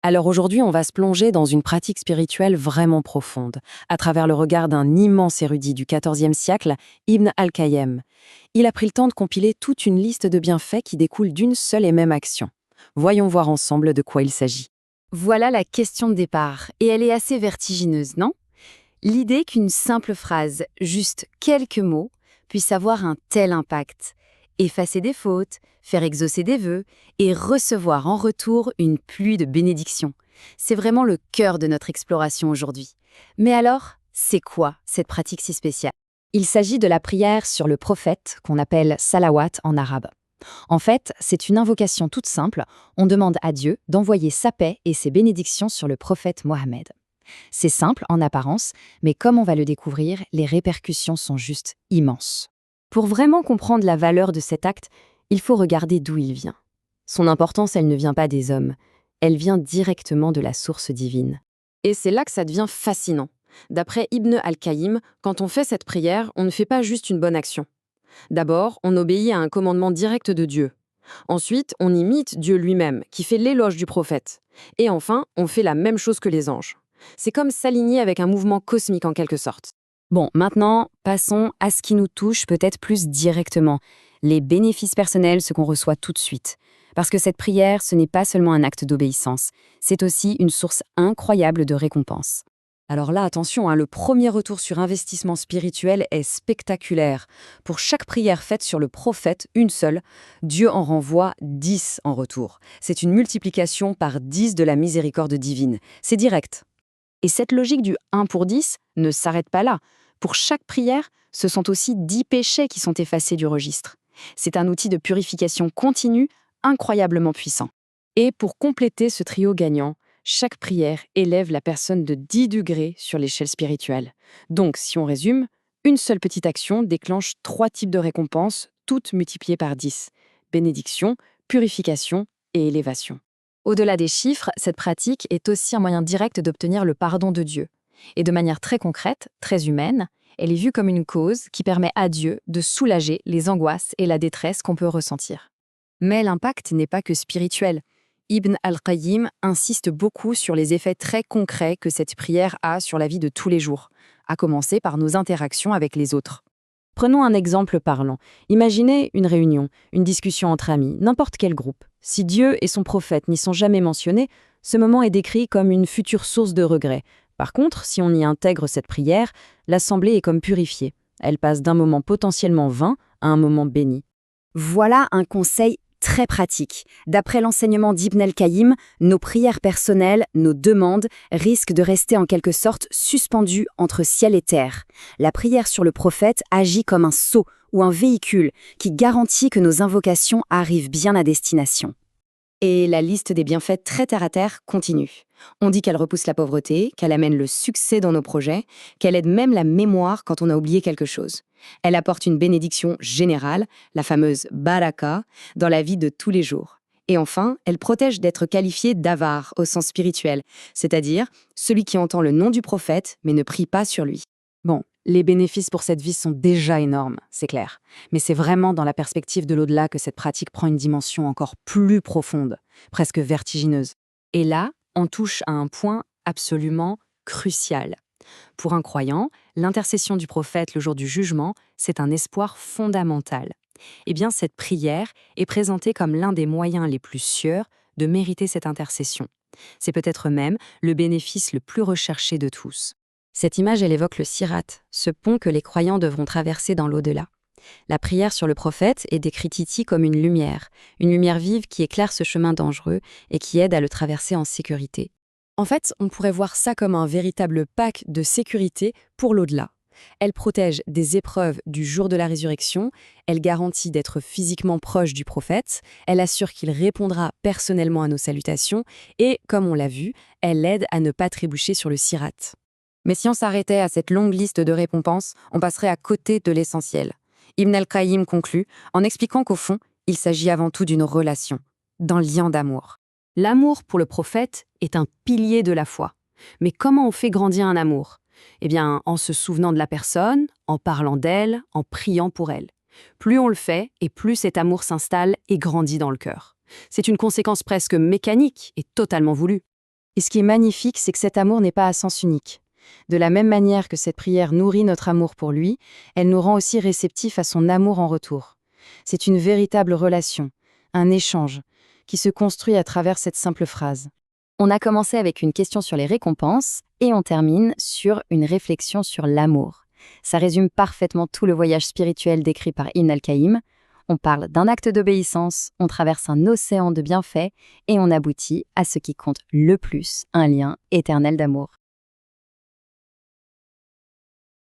Alors aujourd'hui, on va se plonger dans une pratique spirituelle vraiment profonde, à travers le regard d'un immense érudit du XIVe siècle, Ibn al-Qayyim. Il a pris le temps de compiler toute une liste de bienfaits qui découlent d'une seule et même action. Voyons voir ensemble de quoi il s'agit. Voilà la question de départ, et elle est assez vertigineuse, non? L'idée qu'une simple phrase, juste quelques mots, puisse avoir un tel impact. Effacer des fautes, faire exaucer des vœux et recevoir en retour une pluie de bénédictions. C'est vraiment le cœur de notre exploration aujourd'hui. Mais alors, c'est quoi cette pratique si spéciale? Il s'agit de la prière sur le prophète qu'on appelle salawat en arabe. En fait, c'est une invocation toute simple. On demande à Dieu d'envoyer sa paix et ses bénédictions sur le prophète Mohammed. C'est simple en apparence, mais comme on va le découvrir, les répercussions sont juste immenses. Pour vraiment comprendre la valeur de cet acte, il faut regarder d'où il vient. Son importance, elle ne vient pas des hommes, elle vient directement de la source divine. Et c'est là que ça devient fascinant. D'après Ibn al-Qayyim, quand on fait cette prière, on ne fait pas juste une bonne action. D'abord, on obéit à un commandement direct de Dieu. Ensuite, on imite Dieu lui-même, qui fait l'éloge du prophète. Et enfin, on fait la même chose que les anges. C'est comme s'aligner avec un mouvement cosmique en quelque sorte. Bon, maintenant, passons à ce qui nous touche peut-être plus directement, les bénéfices personnels, ce qu'on reçoit tout de suite. Parce que cette prière, ce n'est pas seulement un acte d'obéissance, c'est aussi une source incroyable de récompense. Alors là, attention, le premier retour sur investissement spirituel est spectaculaire. Pour chaque prière faite sur le prophète, une seule, Dieu en renvoie 10 en retour. C'est une multiplication par 10 de la miséricorde divine. C'est direct. Et cette logique du 1 pour 10 ne s'arrête pas là. Pour chaque prière, ce sont aussi 10 péchés qui sont effacés du registre. C'est un outil de purification continue incroyablement puissant. Et pour compléter ce trio gagnant, chaque prière élève la personne de 10 degrés sur l'échelle spirituelle. Donc, si on résume, une seule petite action déclenche 3 types de récompenses, toutes multipliées par 10. Bénédiction, purification et élévation. Au-delà des chiffres, cette pratique est aussi un moyen direct d'obtenir le pardon de Dieu. Et de manière très concrète, très humaine, elle est vue comme une cause qui permet à Dieu de soulager les angoisses et la détresse qu'on peut ressentir. Mais l'impact n'est pas que spirituel. Ibn al-Qayyim insiste beaucoup sur les effets très concrets que cette prière a sur la vie de tous les jours, à commencer par nos interactions avec les autres. Prenons un exemple parlant. Imaginez une réunion, une discussion entre amis, n'importe quel groupe. Si Dieu et son prophète n'y sont jamais mentionnés, ce moment est décrit comme une future source de regret. Par contre, si on y intègre cette prière, l'assemblée est comme purifiée. Elle passe d'un moment potentiellement vain à un moment béni. Voilà un conseil très pratique. D'après l'enseignement d'Ibn al-Qayyim, nos prières personnelles, nos demandes, risquent de rester en quelque sorte suspendues entre ciel et terre. La prière sur le prophète agit comme un sceau ou un véhicule qui garantit que nos invocations arrivent bien à destination. Et la liste des bienfaits très terre-à-terre continue. On dit qu'elle repousse la pauvreté, qu'elle amène le succès dans nos projets, qu'elle aide même la mémoire quand on a oublié quelque chose. Elle apporte une bénédiction générale, la fameuse baraka, dans la vie de tous les jours. Et enfin, elle protège d'être qualifié d'avare au sens spirituel, c'est-à-dire celui qui entend le nom du prophète mais ne prie pas sur lui. Bon, les bénéfices pour cette vie sont déjà énormes, c'est clair. Mais c'est vraiment dans la perspective de l'au-delà que cette pratique prend une dimension encore plus profonde, presque vertigineuse. Et là, on touche à un point absolument crucial. Pour un croyant, l'intercession du prophète le jour du jugement, c'est un espoir fondamental. Eh bien, cette prière est présentée comme l'un des moyens les plus sûrs de mériter cette intercession. C'est peut-être même le bénéfice le plus recherché de tous. Cette image, elle évoque le sirat, ce pont que les croyants devront traverser dans l'au-delà. La prière sur le prophète est décrite ici comme une lumière vive qui éclaire ce chemin dangereux et qui aide à le traverser en sécurité. En fait, on pourrait voir ça comme un véritable pack de sécurité pour l'au-delà. Elle protège des épreuves du jour de la résurrection, elle garantit d'être physiquement proche du prophète, elle assure qu'il répondra personnellement à nos salutations et, comme on l'a vu, elle aide à ne pas trébucher sur le sirat. Mais si on s'arrêtait à cette longue liste de récompenses, on passerait à côté de l'essentiel. Ibn al-Qayyim conclut en expliquant qu'au fond, il s'agit avant tout d'une relation, d'un lien d'amour. L'amour pour le prophète est un pilier de la foi. Mais comment on fait grandir un amour? Eh bien, en se souvenant de la personne, en parlant d'elle, en priant pour elle. Plus on le fait, et plus cet amour s'installe et grandit dans le cœur. C'est une conséquence presque mécanique et totalement voulue. Et ce qui est magnifique, c'est que cet amour n'est pas à sens unique. De la même manière que cette prière nourrit notre amour pour lui, elle nous rend aussi réceptifs à son amour en retour. C'est une véritable relation, un échange, qui se construit à travers cette simple phrase. On a commencé avec une question sur les récompenses et on termine sur une réflexion sur l'amour. Ça résume parfaitement tout le voyage spirituel décrit par Ibn al-Qayyim. On parle d'un acte d'obéissance, on traverse un océan de bienfaits et on aboutit à ce qui compte le plus, un lien éternel d'amour.